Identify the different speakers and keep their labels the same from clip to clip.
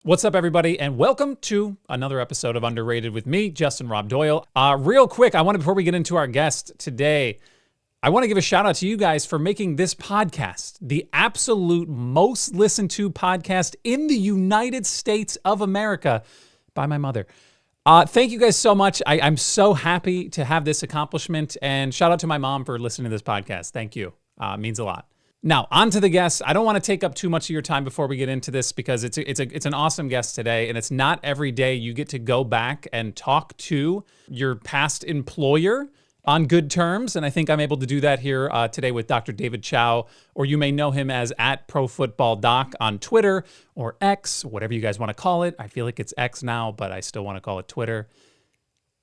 Speaker 1: What's up, everybody, and welcome to another episode of Underrated with me, Justin Rob Doyle. Real quick, before we get into our guest today, I want to give a shout out to you guys for making this podcast the absolute most listened to podcast in the United States of America by my mother. Thank you guys so much. I'm so happy to have this accomplishment, and shout out to my mom for listening to this podcast. Thank you. It means a lot. Now, on to the guest. I don't want to take up too much of your time before we get into this because it's an awesome guest today, and it's not every day you get to go back and talk to your past employer on good terms, and I think I'm able to do that here today with Dr. David Chao, or you may know him as @ProFootballDoc on Twitter or X, whatever you guys want to call it. I feel like it's X now, but I still want to call it Twitter.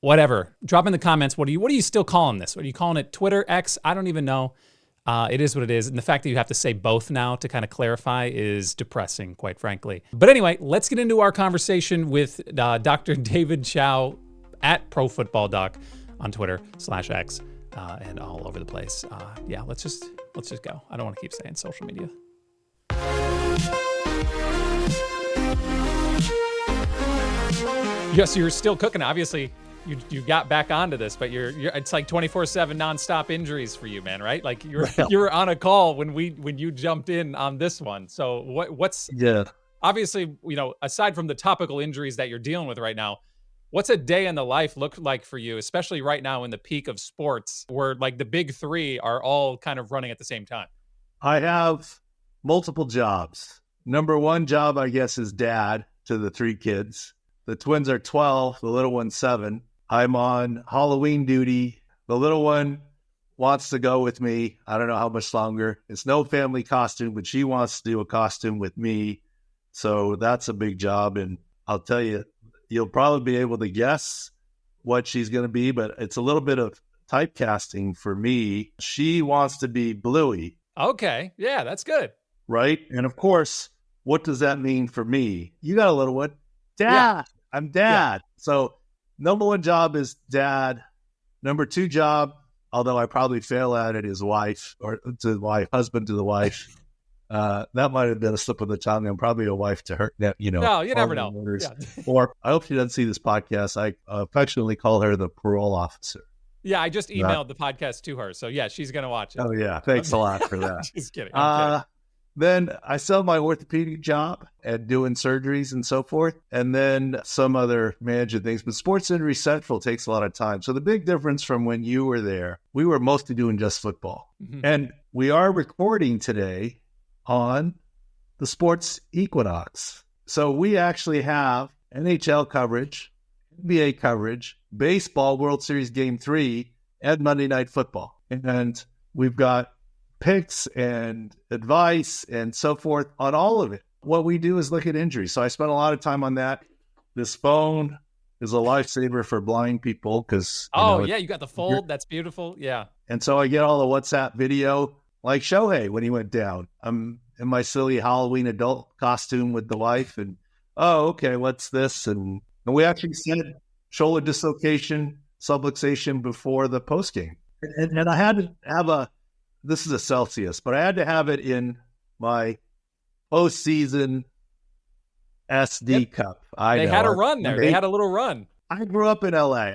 Speaker 1: Whatever. Drop in the comments. What are you still calling this? Are you calling it Twitter, X? I don't even know. It is what it is. And the fact that you have to say both now to kind of clarify is depressing, quite frankly. But anyway, let's get into our conversation with Dr. David Chao @ProFootballDoc on Twitter /X and all over the place. Yeah, let's just go. I don't want to keep saying social media. Yes, you're still cooking. Obviously, you got back onto this, but you're it's like 24/7 nonstop injuries for you, man, right? Like you were on a call when you jumped in on this one. So what's obviously, aside from the topical injuries that you're dealing with right now, what's a day in the life look like for you, especially right now in the peak of sports where like the big three are all kind of running at the same time?
Speaker 2: I have multiple jobs. Number one job, I guess, is dad to the 3 kids. The twins are 12, the little one's 7. I'm on Halloween duty. The little one wants to go with me. I don't know how much longer. It's no family costume, but she wants to do a costume with me. So that's a big job. And I'll tell you, you'll probably be able to guess what she's going to be, but it's a little bit of typecasting for me. She wants to be Bluey.
Speaker 1: Okay. Yeah, that's good.
Speaker 2: Right? And of course, what does that mean for me? You got a little one. Dad. Yeah. I'm dad. Yeah. So number one job is dad. Number two job, although I probably fail at it, is wife, or to my husband to the wife. That might have been a slip of the tongue. I'm probably a wife to her. No, you
Speaker 1: never know.
Speaker 2: Yeah. Or I hope she doesn't see this podcast. I affectionately call her the parole officer.
Speaker 1: Yeah, I just emailed the podcast to her. So yeah, she's going to watch it.
Speaker 2: Oh yeah. Thanks a lot for that.
Speaker 1: Just kidding.
Speaker 2: Then I sell my orthopedic job and doing surgeries and so forth, and then some other managing things. But Sports Injury Central takes a lot of time. So the big difference from when you were there, we were mostly doing just football. Mm-hmm. And we are recording today on the sports equinox. So we actually have NHL coverage, NBA coverage, baseball World Series Game 3, and Monday Night Football. And we've got picks and advice and so forth on all of it. What we do is look at injuries. So I spent a lot of time on that. This phone is a lifesaver for blind people because
Speaker 1: you got the fold. That's beautiful. Yeah.
Speaker 2: And so I get all the WhatsApp video like Shohei when he went down. I'm in my silly Halloween adult costume with the wife and okay, what's this? And we actually said shoulder dislocation, subluxation before the post game. And I had to have this is a Celsius, but I had to have it in my postseason SD cup.
Speaker 1: They had a run there. They had a little run.
Speaker 2: I grew up in LA,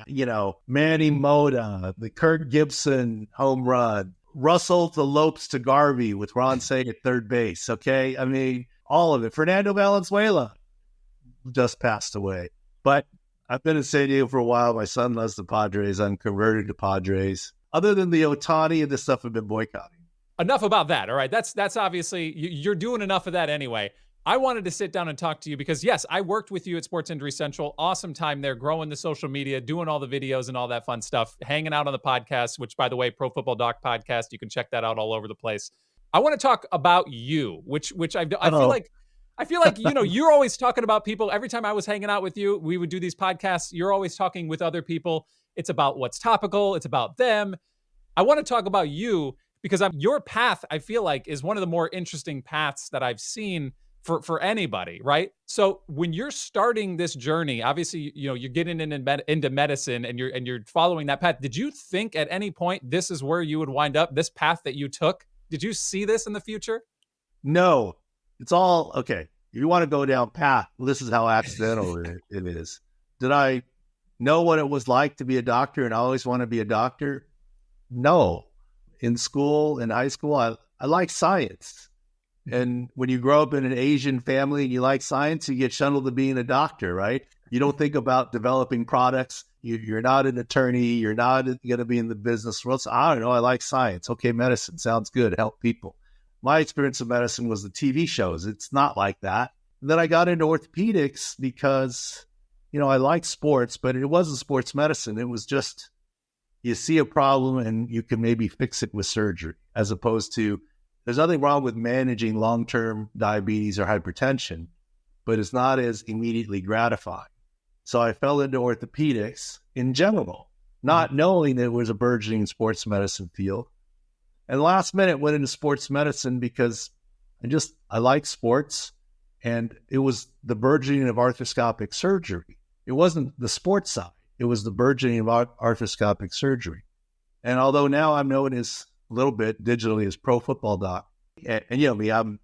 Speaker 2: Manny Moda, the Kirk Gibson home run, Russell to Lopes to Garvey with Ron Say at third base. Okay. I mean, all of it. Fernando Valenzuela just passed away, but I've been in San Diego for a while. My son loves the Padres. I'm converted to Padres. Other than the Otani and this stuff, I've been boycotting.
Speaker 1: Enough about that. All right. That's obviously, you're doing enough of that anyway. I wanted to sit down and talk to you because, yes, I worked with you at Sports Injury Central. Awesome time there, growing the social media, doing all the videos and all that fun stuff, hanging out on the podcast, which, by the way, Pro Football Doc podcast, you can check that out all over the place. I want to talk about you, which I feel like, you're always talking about people. Every time I was hanging out with you, we would do these podcasts. You're always talking with other people. It's about what's topical. It's about them. I want to talk about you because your path, I feel like, is one of the more interesting paths that I've seen for anybody, right? So when you're starting this journey, obviously, you're getting into medicine and you're following that path. Did you think at any point this is where you would wind up, this path that you took? Did you see this in the future?
Speaker 2: No, it's all okay. if you want to go down path, this is how accidental it is. Did I know what it was like to be a doctor and always want to be a doctor? No. In school, in high school, I like science. And when you grow up in an Asian family and you like science, you get shuttled to being a doctor, right? You don't think about developing products. You're not an attorney. You're not going to be in the business world. So I don't know. I like science. Okay, medicine sounds good. Help people. My experience of medicine was the TV shows. It's not like that. And then I got into orthopedics because, I like sports, but it wasn't sports medicine. It was just you see a problem and you can maybe fix it with surgery, as opposed to there's nothing wrong with managing long-term diabetes or hypertension, but it's not as immediately gratifying. So I fell into orthopedics in general, not knowing that it was a burgeoning sports medicine field. And last minute went into sports medicine because I like sports, and it was the burgeoning of arthroscopic surgery. It wasn't the sports side. It was the burgeoning of arthroscopic surgery. And although now I'm known as a little bit digitally as pro football doc, and me, I'm,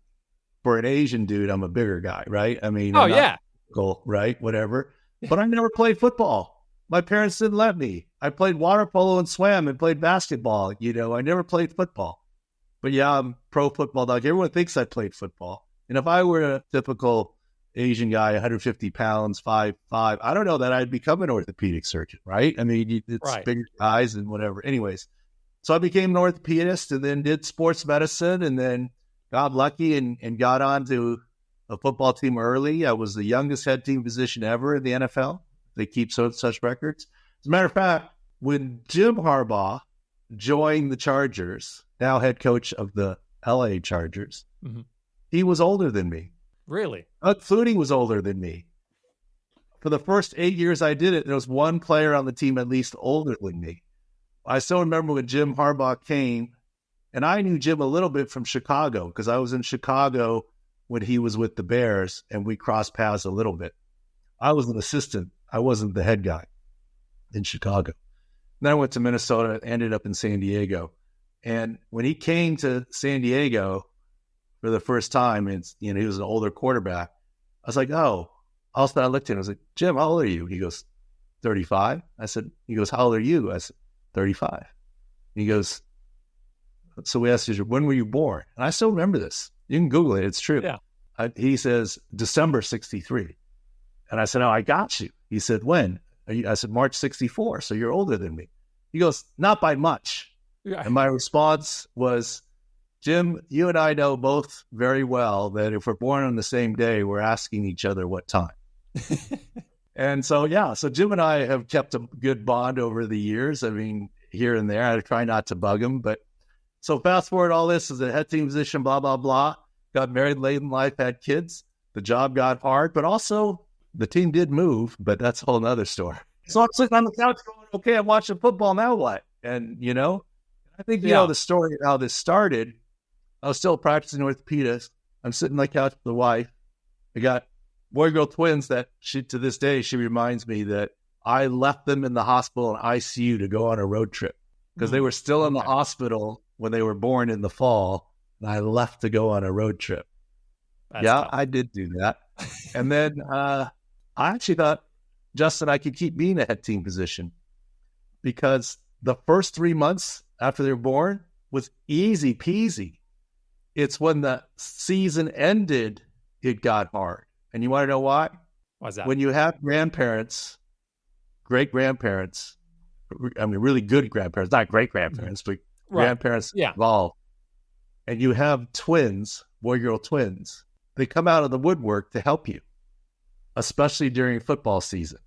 Speaker 2: for an Asian dude, I'm a bigger guy, right? I mean, cool, right? Whatever. But I never played football. My parents didn't let me. I played water polo and swam and played basketball. I never played football. But yeah, I'm pro football doc. Everyone thinks I played football. And if I were a typical Asian guy, 150 pounds, 5'5", I don't know that I'd become an orthopedic surgeon, right? I mean, it's right. Bigger guys and whatever. Anyways, so I became an orthopedist and then did sports medicine and then got lucky and got onto a football team early. I was the youngest head team physician ever in the NFL. They keep such records. As a matter of fact, when Jim Harbaugh joined the Chargers, now head coach of the LA Chargers, he was older than me.
Speaker 1: Really?
Speaker 2: Doug Flutie was older than me. For the first 8 years I did it, there was one player on the team at least older than me. I still remember when Jim Harbaugh came, and I knew Jim a little bit from Chicago because I was in Chicago when he was with the Bears, and we crossed paths a little bit. I was an assistant. I wasn't the head guy in Chicago. Then I went to Minnesota, ended up in San Diego. And when he came to San Diego for the first time, and he was an older quarterback, I was like, oh. All of a sudden I looked at him, I was like, Jim, how old are you? He goes, 35. He goes, how old are you? I said, 35. He goes, so we asked, when were you born? And I still remember this. You can Google it. It's true.
Speaker 1: Yeah.
Speaker 2: He says, December 63. And I said, oh, I got you. He said, when? I said, March 64. So you're older than me. He goes, not by much. Yeah. And my response was, Jim, you and I know both very well that if we're born on the same day, we're asking each other what time. And so Jim and I have kept a good bond over the years. I mean, here and there, I try not to bug him. But so fast forward all this as a head team physician, blah, blah, blah. Got married late in life, had kids. The job got hard, but also the team did move, but that's a whole nother story. So I'm sitting on the couch going, okay, I'm watching football, now what? And, I think, the story of how this started. I was still practicing orthopedist. I'm sitting on the couch with the wife. I got boy-girl twins that to this day, she reminds me that I left them in the hospital in ICU to go on a road trip because they were still in the hospital when they were born in the fall. And I left to go on a road trip. That's tough. I did do that. And then I actually thought, Justin, I could keep being a head team physician because the first 3 months after they were born was easy peasy. It's when the season ended, it got hard. And you want to know why?
Speaker 1: Why's that? When
Speaker 2: you have grandparents, great-grandparents, I mean, really good grandparents, not great-grandparents, but grandparents involved, and you have twins, boy-girl twins, they come out of the woodwork to help you, especially during football season.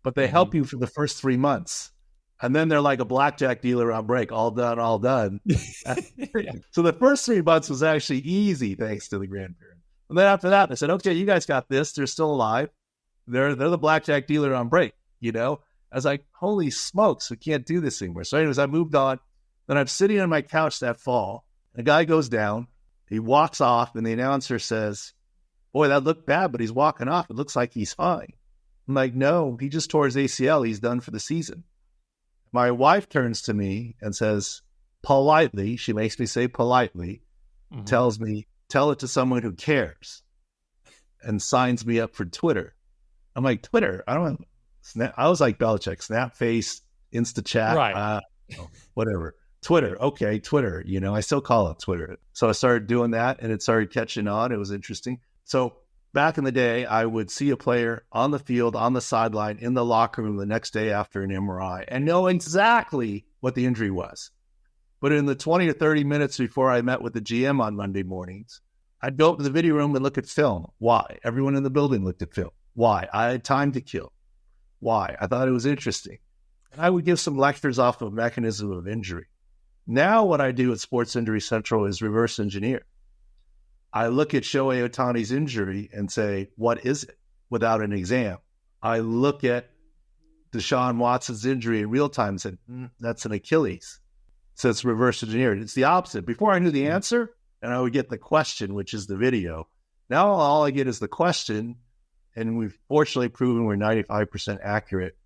Speaker 2: But they help you for the first 3 months. And then they're like a blackjack dealer on break, all done, all done. So the first 3 months was actually easy thanks to the grandparents. And then after that, they said, okay, you guys got this. They're still alive. They're the blackjack dealer on break, I was like, holy smokes, we can't do this anymore. So anyways, I moved on. Then I'm sitting on my couch that fall. The guy goes down. He walks off, and the announcer says, boy, that looked bad, but he's walking off. It looks like he's fine. I'm like, no, he just tore his ACL. He's done for the season. My wife turns to me and says, politely, she makes me say politely, tells me, tell it to someone who cares. and signs me up for Twitter. I'm like, Twitter? I don't Snap. I was like Belichick, Snapface, InstaChat,
Speaker 1: Right.
Speaker 2: whatever. Twitter. Okay, Twitter. I still call it Twitter. So I started doing that and it started catching on. It was interesting. So back in the day, I would see a player on the field, on the sideline, in the locker room the next day after an MRI and know exactly what the injury was. But in the 20 or 30 minutes before I met with the GM on Monday mornings, I'd go up to the video room and look at film. Why? Everyone in the building looked at film. Why? I had time to kill. Why? I thought it was interesting. And I would give some lectures off of mechanism of injury. Now what I do at Sports Injury Central is reverse engineer. I look at Shohei Ohtani's injury and say, what is it? Without an exam. I look at Deshaun Watson's injury in real time and said, that's an Achilles. So it's reverse engineered. It's the opposite. Before I knew the answer, and I would get the question, which is the video. Now all I get is the question, and we've fortunately proven we're 95% accurate.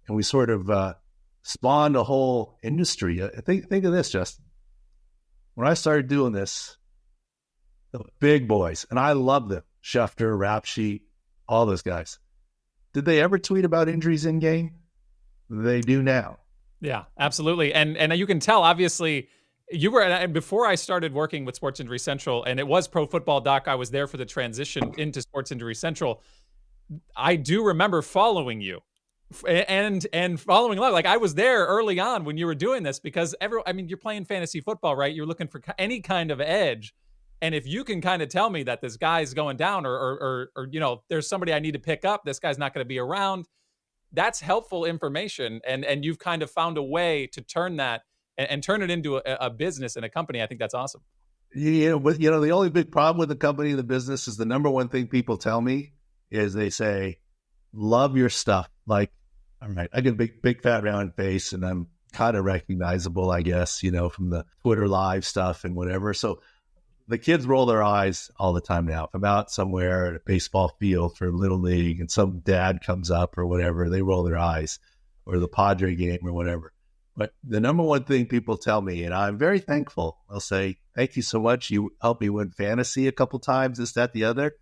Speaker 2: And we sort of spawned a whole industry. Think of this, Justin. When I started doing this, the big boys, and I love them, Schefter, Rap Sheet, all those guys. Did they ever tweet about injuries in game? They do now.
Speaker 1: Yeah, absolutely. And you can tell, obviously, you were, before I started working with Sports Injury Central, and it was Pro Football Doc, I was there for the transition into Sports Injury Central. I do remember following you and following along. Like I was there early on when you were doing this because you're playing fantasy football, right? You're looking for any kind of edge. And if you can kind of tell me that this guy's going down or there's somebody I need to pick up, this guy's not going to be around, that's helpful information. And you've kind of found a way to turn that and turn it into a business and a company. I think that's awesome.
Speaker 2: The only big problem with the company and the business is the number one thing people tell me is they say, love your stuff. Like, all right, I get a big fat round face and I'm kind of recognizable, I guess, from the Twitter live stuff and whatever. So the kids roll their eyes all the time now. If I'm out somewhere at a baseball field for Little League and some dad comes up or whatever, they roll their eyes, or the Padre game or whatever. But the number one thing people tell me, and I'm very thankful, they'll say, thank you so much. You helped me win fantasy a couple times, this, that, the other.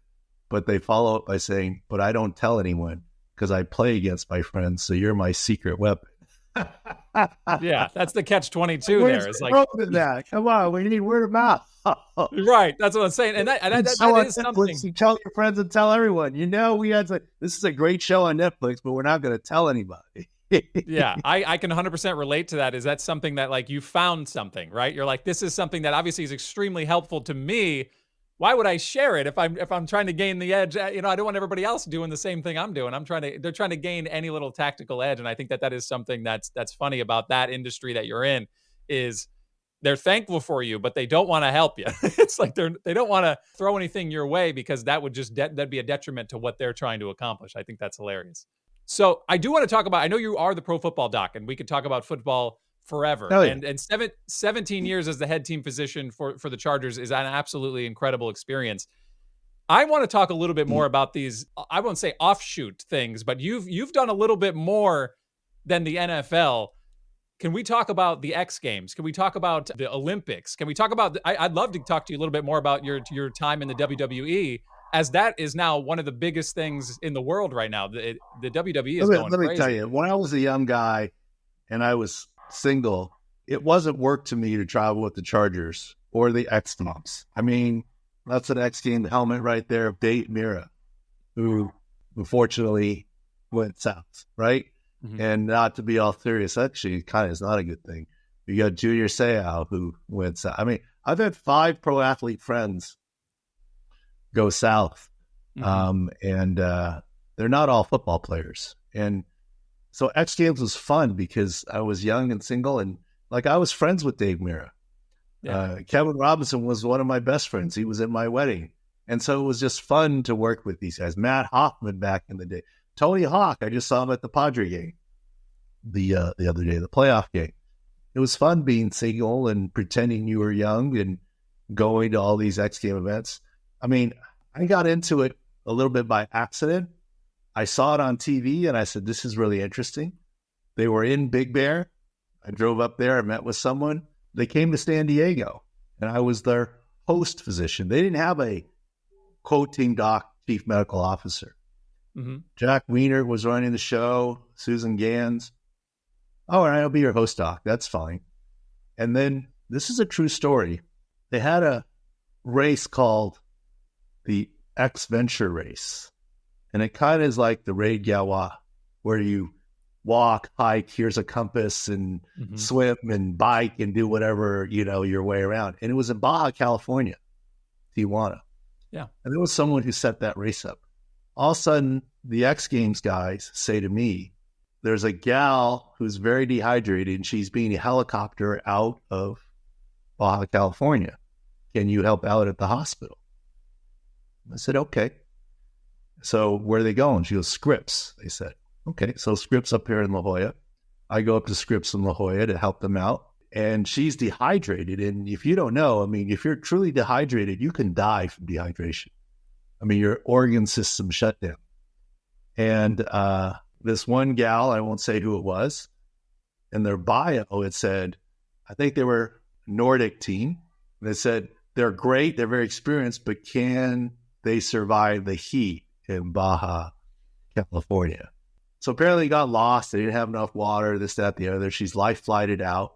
Speaker 2: But they follow up by saying, but I don't tell anyone because I play against my friends. So you're my secret weapon.
Speaker 1: Yeah, that's the catch-22 there. It's like,
Speaker 2: that? Come on, we need word of mouth.
Speaker 1: Right, that's what I'm saying. And that is something.
Speaker 2: You tell your friends and tell everyone. This is a great show on Netflix, but we're not going to tell anybody.
Speaker 1: Yeah, I can 100% relate to that. Is that something that like you found something, right? You're like, this is something that obviously is extremely helpful to me. Why would I share it if I'm trying to gain the edge? I don't want everybody else doing the same thing I'm doing. They're trying to gain any little tactical edge. And I think that is something that's funny about that industry that you're in is they're thankful for you, but they don't want to help you. It's like they don't want to throw anything your way because that would just, that'd be a detriment to what they're trying to accomplish. I think that's hilarious. So I do want to talk about, I know you are the Pro Football Doc and we could talk about football forever. Oh, yeah. And 17 years as the head team physician for the Chargers is an absolutely incredible experience. I want to talk a little bit more about these, I won't say offshoot things, but you've done a little bit more than the NFL. Can we talk about the X Games? Can we talk about the Olympics? Can we talk about, I'd love to talk to you a little bit more about your time in the WWE, as that is now one of the biggest things in the world right now. The WWE is going crazy. Let me
Speaker 2: tell you, when I was a young guy and I was single, it wasn't work to me to travel with the Chargers or the X Games. I mean, that's an X Game helmet right there of Dave Mira, who unfortunately went south, right? Mm-hmm. And not to be all serious, actually, kind of is not a good thing. You got Junior Seau, who went south. I mean, I've had 5 pro athlete friends go south, and they're not all football players. And so X Games was fun because I was young and single, and like I was friends with Dave Mira. Yeah. Kevin Robinson was one of my best friends. He was at my wedding. And so it was just fun to work with these guys. Matt Hoffman back in the day. Tony Hawk, I just saw him at the Padre game the other day, the playoff game. It was fun being single and pretending you were young and going to all these X Game events. I mean, I got into it a little bit by accident. I saw it on TV and I said, this is really interesting. They were in Big Bear. I drove up there. I met with someone. They came to San Diego and I was their host physician. They didn't have a quote team doc chief medical officer.
Speaker 1: Mm-hmm.
Speaker 2: Jack Weiner was running the show, Susan Gans. Oh, and I'll be your host doc. That's fine. And then this is a true story. They had a race called the X Venture Race. And it kind of is like the Raid Gawa, where you walk, hike, here's a compass, and swim and bike and do whatever, your way around. And it was in Baja, California, Tijuana.
Speaker 1: Yeah.
Speaker 2: And there was someone who set that race up. All of a sudden, the X Games guys say to me, there's a gal who's very dehydrated and she's being helicoptered out of Baja, California. Can you help out at the hospital? I said, okay. So where are they going? She goes, Scripps, they said. Okay, so Scripps up here in La Jolla. I go up to Scripps in La Jolla to help them out. And she's dehydrated. And if you don't know, if you're truly dehydrated, you can die from dehydration. Your organ system shut down. And this one gal, I won't say who it was, in their bio, it said, I think they were a Nordic team. They said, they're great, they're very experienced, but can they survive the heat in Baja, California? So apparently they got lost. They didn't have enough water, this, that, the other. She's life flighted out.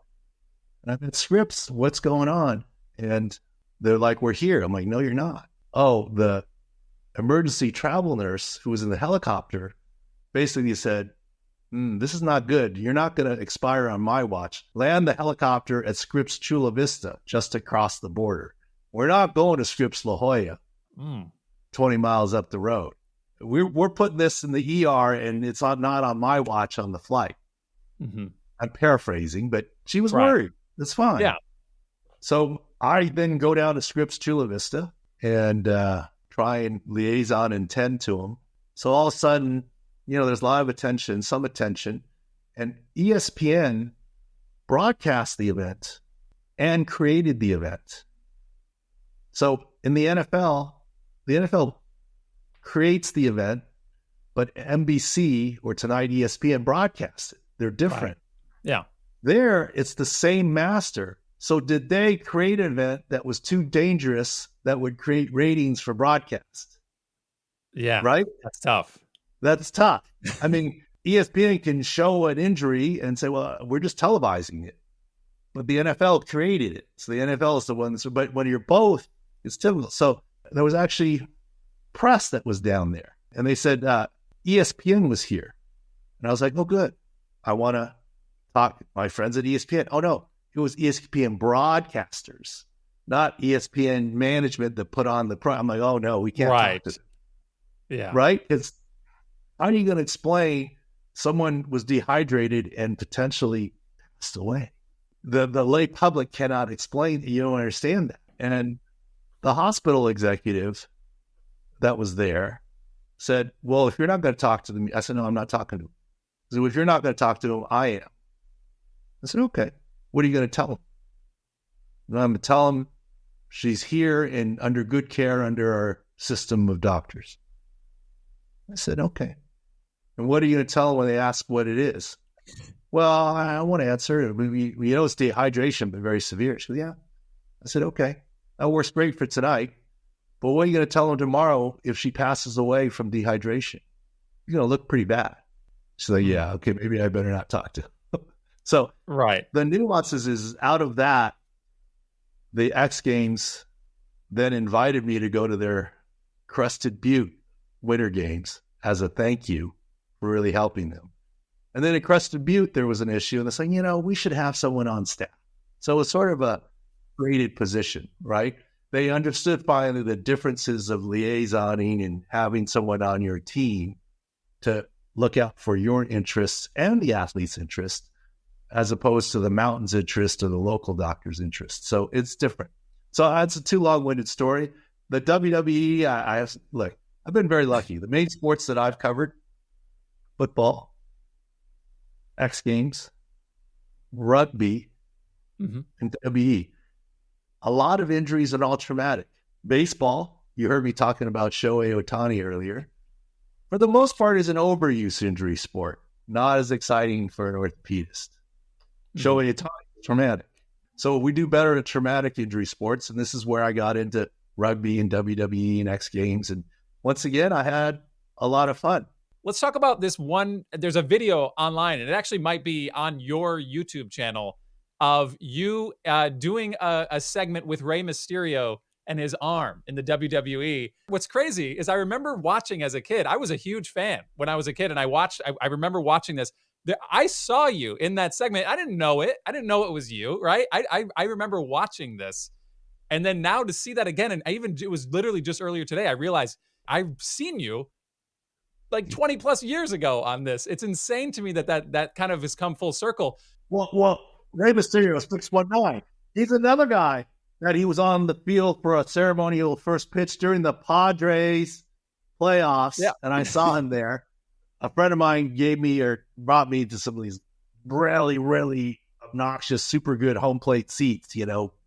Speaker 2: And I've been, Scripps, what's going on? And they're like, we're here. I'm like, no, you're not. Oh, the emergency travel nurse who was in the helicopter basically said, this is not good. You're not going to expire on my watch. Land the helicopter at Scripps Chula Vista, just across the border. We're not going to Scripps La Jolla, 20 miles up the road. We're putting this in the ER, and it's not on my watch on the flight. Mm-hmm. I'm paraphrasing, but she was worried. That's fine.
Speaker 1: Yeah.
Speaker 2: So I then go down to Scripps Chula Vista and try and liaison and tend to them. So all of a sudden, there's a lot of attention, some attention, and ESPN broadcast the event and created the event. So in the NFL creates the event, but NBC or tonight ESPN broadcasts it. They're different.
Speaker 1: Right. Yeah.
Speaker 2: There, it's the same master. So did they create an event that was too dangerous that would create ratings for broadcast?
Speaker 1: Yeah.
Speaker 2: Right?
Speaker 1: That's tough.
Speaker 2: That's tough. ESPN can show an injury and say, well, we're just televising it. But the NFL created it. So the NFL is the one. But when you're both, it's typical. So there was actually press that was down there. And they said, ESPN was here. And I was like, oh, good. I want to talk to my friends at ESPN. Oh, no. It was ESPN broadcasters, not ESPN management that put on the pro. I'm like, oh, no, we can't talk to them.
Speaker 1: Yeah.
Speaker 2: Right? Because how are you going to explain someone was dehydrated and potentially passed away? The lay public cannot explain. You don't understand that. And the hospital executive that was there said, well, if you're not going to talk to them, I said, no, I'm not talking to them. So if you're not going to talk to them, I am. I said, okay, what are you going to tell them? And I'm going to tell them she's here and under good care under our system of doctors. I said, okay. And what are you going to tell them when they ask what it is? Well, I won't answer. We know it's dehydration, but very severe. She said, yeah. I said, okay. That works great for tonight. But what are you going to tell them tomorrow if she passes away from dehydration? You're going to look pretty bad. She's like, yeah, okay, maybe I better not talk to them. So the nuances is out of that, the X Games then invited me to go to their Crested Butte Winter Games as a thank you for really helping them. And then at Crested Butte, there was an issue, and they're saying, we should have someone on staff. So it was sort of a graded position, right? They understood finally the differences of liaisoning and having someone on your team to look out for your interests and the athlete's interest, as opposed to the mountain's interest or the local doctor's interest. So it's different. So that's a too long-winded story. The WWE, I've been very lucky. The main sports that I've covered, football, X Games, rugby, and WWE. A lot of injuries and all traumatic. Baseball, you heard me talking about Shohei Ohtani earlier. For the most part, is an overuse injury sport. Not as exciting for an orthopedist. Shohei Ohtani, traumatic. So we do better at traumatic injury sports, and this is where I got into rugby and WWE and X Games and once again, I had a lot of fun.
Speaker 1: Let's talk about this one. There's a video online, and it actually might be on your YouTube channel of you doing a segment with Rey Mysterio and his arm in the WWE. What's crazy is I remember watching as a kid. I was a huge fan when I was a kid, and I remember watching this. I saw you in that segment. I didn't know it. I didn't know it was you, right? I remember watching this. And then now to see that again, and it was literally just earlier today, I realized I've seen you like 20 plus years ago on this. It's insane to me that kind of has come full circle.
Speaker 2: Well, Rey Mysterio is 619. He's another guy that he was on the field for a ceremonial first pitch during the Padres playoffs, and I saw him there. A friend of mine brought me to some of these really, really obnoxious, super good home plate seats,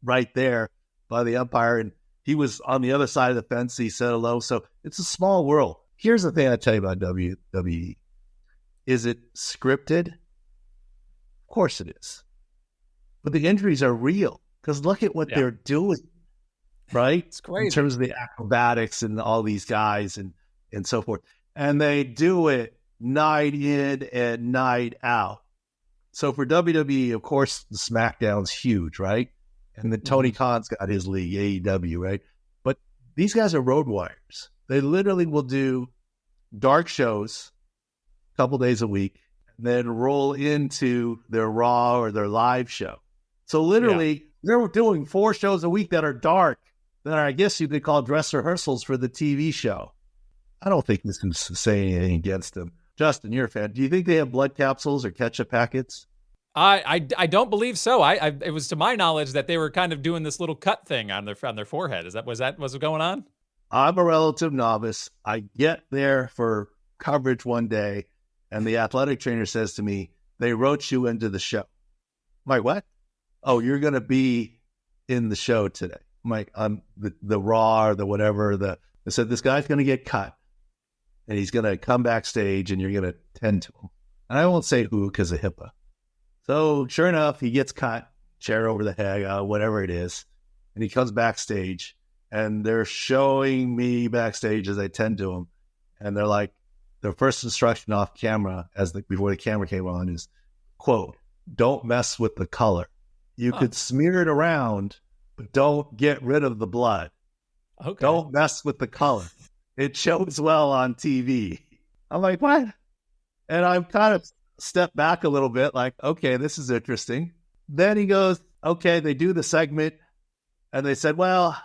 Speaker 2: right there by the umpire, and he was on the other side of the fence. He said hello. So it's a small world. Here's the thing I tell you about WWE. Is it scripted? Of course it is. But the injuries are real because look at what they're doing, right?
Speaker 1: It's crazy.
Speaker 2: In terms of the acrobatics and all these guys and so forth. And they do it night in and night out. So for WWE, of course, the SmackDown's huge, right? And then Tony Khan's got his league, AEW, right? But these guys are road warriors. They literally will do dark shows a couple days a week, and then roll into their Raw or their live show. So literally, they're doing 4 shows a week that are dark, that are, I guess you could call dress rehearsals for the TV show. I don't think this is saying anything against them. Justin, you're a fan. Do you think they have blood capsules or ketchup packets?
Speaker 1: I don't believe so. It was to my knowledge that they were kind of doing this little cut thing on their forehead. Was that going on?
Speaker 2: I'm a relative novice. I get there for coverage one day, and the athletic trainer says to me, "They wrote you into the show." I'm like, "What?" "Oh, you're going to be in the show today." I'm like, "I'm the Raw or the whatever." They said, "This guy's going to get cut, and he's going to come backstage, and you're going to tend to him." And I won't say who because of HIPAA. So sure enough, he gets cut, chair over the head, whatever it is, and he comes backstage, and they're showing me backstage as I tend to him, and they're like, their first instruction off camera before the camera came on is, quote, "Don't mess with the color. You could smear it around, but don't get rid of the blood.
Speaker 1: Okay.
Speaker 2: Don't mess with the color. It shows well on TV." I'm like, what? And I'm kind of stepped back a little bit, like, okay, this is interesting. Then he goes, okay, they do the segment, and they said, well,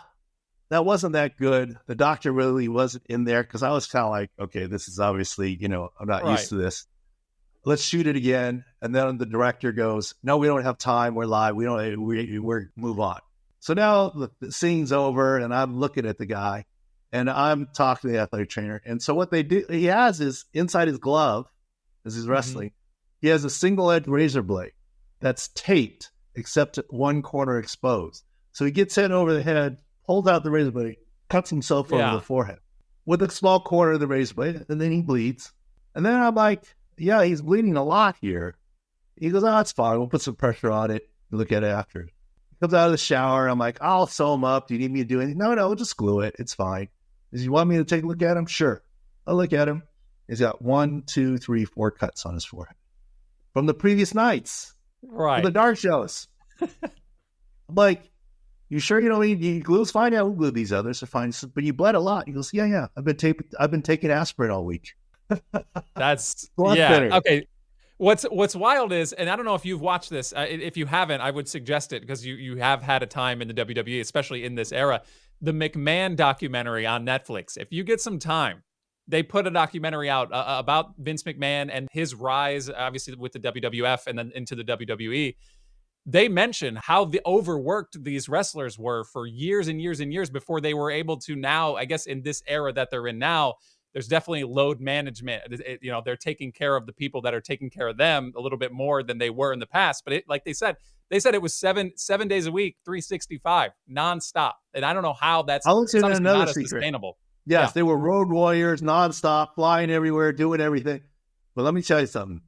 Speaker 2: that wasn't that good. The doctor really wasn't in there, because I was kind of like, okay, this is obviously, I'm not used to this. Let's shoot it again. And then the director goes, no, we don't have time. We're live. We're move on. So now the scene's over, and I'm looking at the guy, and I'm talking to the athletic trainer. And so what they do, he has is inside his glove, as he's wrestling, he has a single-edged razor blade that's taped, except one corner exposed. So he gets hit over the head, pulls out the razor blade, cuts himself over the forehead with a small corner of the razor blade, and then he bleeds. And then I'm like, yeah, he's bleeding a lot here. He goes, oh, it's fine. We'll put some pressure on it. We'll look at it after. He comes out of the shower. I'm like, I'll sew him up. Do you need me to do anything? No, we'll just glue it. It's fine. Does you want me to take a look at him? Sure. I'll look at him. He's got 1, 2, 3, 4 cuts on his forehead from the previous nights.
Speaker 1: Right.
Speaker 2: From the dark shows. I'm like, you sure you don't need glue's fine? Yeah, we'll glue these others are fine. But you bled a lot. He goes, yeah. I've been taking aspirin all week.
Speaker 1: That's
Speaker 2: thinner.
Speaker 1: Okay. What's wild is, and I don't know if you've watched this. If you haven't, I would suggest it, because you have had a time in the WWE, especially in this era. The McMahon documentary on Netflix. If you get some time, they put a documentary out about Vince McMahon and his rise, obviously with the WWF and then into the WWE. They mention how overworked these wrestlers were for years and years and years before they were able to now, I guess in this era that they're in now, there's definitely load management. They're taking care of the people that are taking care of them a little bit more than they were in the past. But like they said it was seven days a week, 365, nonstop. And I don't know how that's
Speaker 2: another secret.
Speaker 1: Sustainable.
Speaker 2: Yes, they were road warriors, nonstop, flying everywhere, doing everything. But let me tell you something.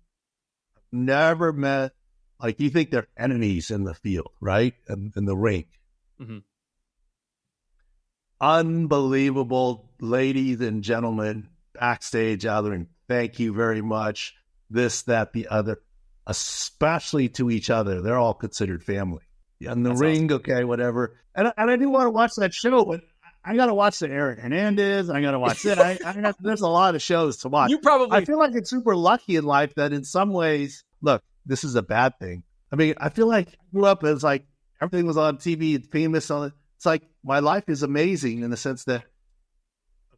Speaker 2: Never met, like, you think they're enemies in the field, right? In the ring.
Speaker 1: Mm-hmm.
Speaker 2: Unbelievable, ladies and gentlemen backstage out there, and thank you very much, this, that, the other, especially to each other. They're all considered family. In the ring, awesome. Okay, whatever. And I do want to watch that show, but I got to watch the Aaron Hernandez. I got to watch it. There's a lot of shows to watch. I feel like it's super lucky in life that in some ways, look, this is a bad thing. I mean, I feel like I grew up as like everything was on TV and famous. It's like my life is amazing in the sense that,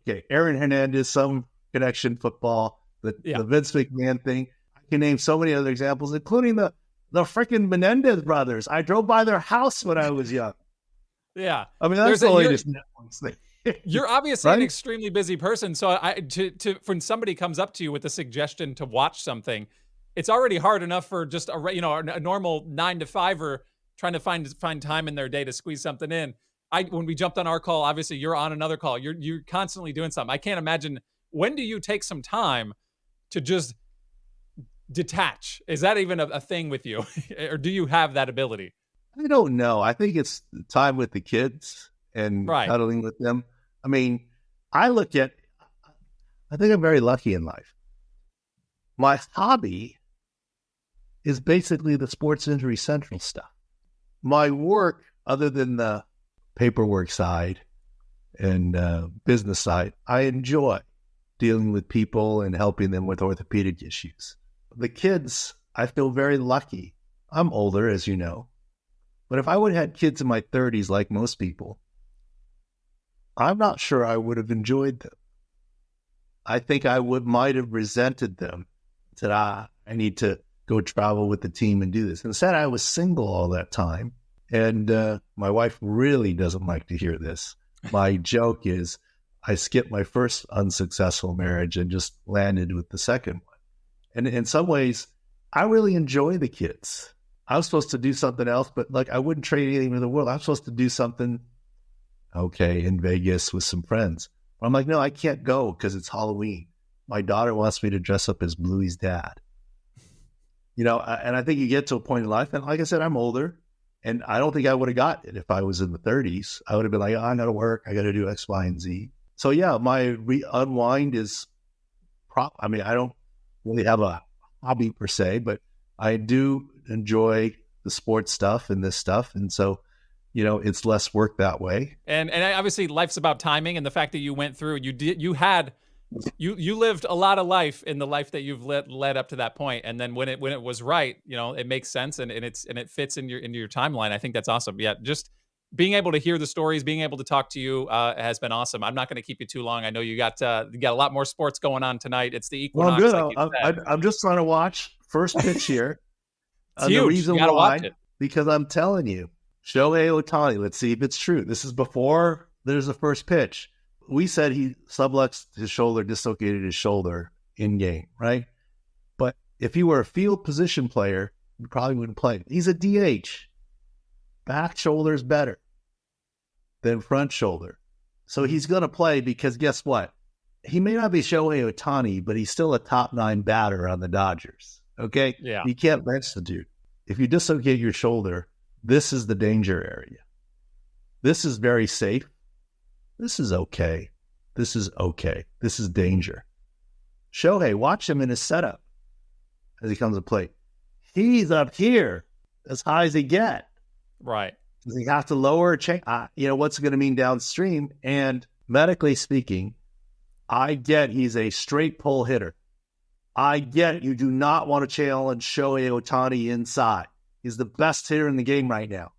Speaker 2: okay, Aaron Hernandez, some connection football, the Vince McMahon thing. I can name so many other examples, including the freaking Menendez brothers. I drove by their house when I was young.
Speaker 1: Yeah.
Speaker 2: I mean, that's the latest Netflix thing.
Speaker 1: You're obviously an extremely busy person. So when somebody comes up to you with a suggestion to watch something, it's already hard enough for just a normal 9 to 5er trying to find time in their day to squeeze something in. When we jumped on our call, obviously you're on another call. You're constantly doing something. I can't imagine. When do you take some time to just detach? Is that even a thing with you? Or do you have that ability?
Speaker 2: I don't know. I think it's time with the kids and cuddling with them. I mean, I think I'm very lucky in life. My hobby is basically the Sports Injury Central stuff. My work, other than the paperwork side and business side, I enjoy dealing with people and helping them with orthopedic issues. The kids, I feel very lucky. I'm older, as you know. But if I would have had kids in my 30s like most people, I'm not sure I would have enjoyed them. I think I might have resented them. Said, I need to go travel with the team and do this. Instead, I was single all that time. And my wife really doesn't like to hear this. My joke is I skipped my first unsuccessful marriage and just landed with the second one. And in some ways, I really enjoy the kids. I was supposed to do something else, but like I wouldn't trade anything in the world. I'm supposed to do something, in Vegas with some friends. I'm like, no, I can't go because it's Halloween. My daughter wants me to dress up as Bluey's dad. And I think you get to a point in life, and like I said, I'm older, and I don't think I would have got it if I was in the 30s. I would have been like, I got to work. I got to do X, Y, and Z. So yeah, my unwind is I don't really have a hobby per se, but I do enjoy the sports stuff and this stuff. And so, it's less work that way. And
Speaker 1: obviously life's about timing, and the fact that you went through, you lived a lot of life in the life that you've led up to that point. And then when it was right, it makes sense and it fits into your timeline. I think that's awesome. Yeah. Just being able to hear the stories, being able to talk to you has been awesome. I'm not going to keep you too long. I know you got a lot more sports going on tonight. It's the Equinox.
Speaker 2: Well, I'm good. I'm just trying to watch first pitch here.
Speaker 1: It's huge.
Speaker 2: The reason
Speaker 1: you gotta
Speaker 2: why,
Speaker 1: watch it.
Speaker 2: Because I'm telling you, Shohei Ohtani, let's see if it's true. This is before there's a first pitch. We said he subluxed his shoulder, dislocated his shoulder in game, right? But if he were a field position player, he probably wouldn't play. He's a DH. Back shoulder is better than front shoulder. So he's going to play because guess what? He may not be Shohei Ohtani, but he's still a top 9 batter on the Dodgers. Okay?
Speaker 1: Yeah.
Speaker 2: You can't bench the dude. If you dislocate your shoulder, this is the danger area. This is very safe. This is okay. This is okay. This is danger. Shohei, watch him in his setup as he comes to play. He's up here as high as he get.
Speaker 1: Right.
Speaker 2: Does he have to lower or change? What's it going to mean downstream? And medically speaking, I get he's a straight pull hitter. I get you do not want to challenge Shohei Ohtani inside. He's the best hitter in the game right now.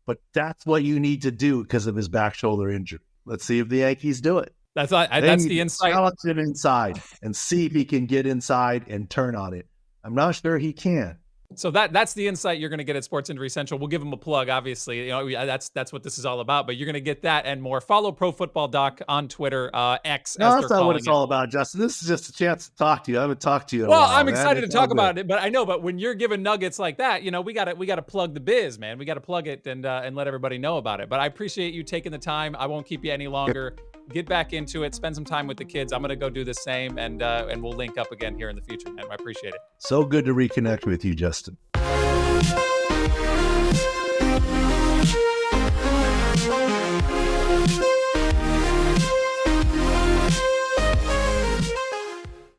Speaker 2: But that's what you need to do because of his back shoulder injury. Let's see if the Yankees do it.
Speaker 1: That's the insight.
Speaker 2: Challenge him inside and see if he can get inside and turn on it. I'm not sure he can.
Speaker 1: So that's the insight you're going to get at Sports Injury Central. We'll give them a plug, obviously. That's what this is all about. But you're going to get that and more. Follow Pro Football Doc on Twitter, X.
Speaker 2: No, that's not what it's all about, Justin. This is just a chance to talk to you. I haven't talked to you in a while.
Speaker 1: Well, I'm excited to talk about it, but I know. But when you're giving nuggets like that, we got to plug the biz, man. We got to plug it and let everybody know about it. But I appreciate you taking the time. I won't keep you any longer. Get back into it. Spend some time with the kids. I'm going to go do the same, and we'll link up again here in the future, man. I appreciate it.
Speaker 2: So good to reconnect with you, Justin.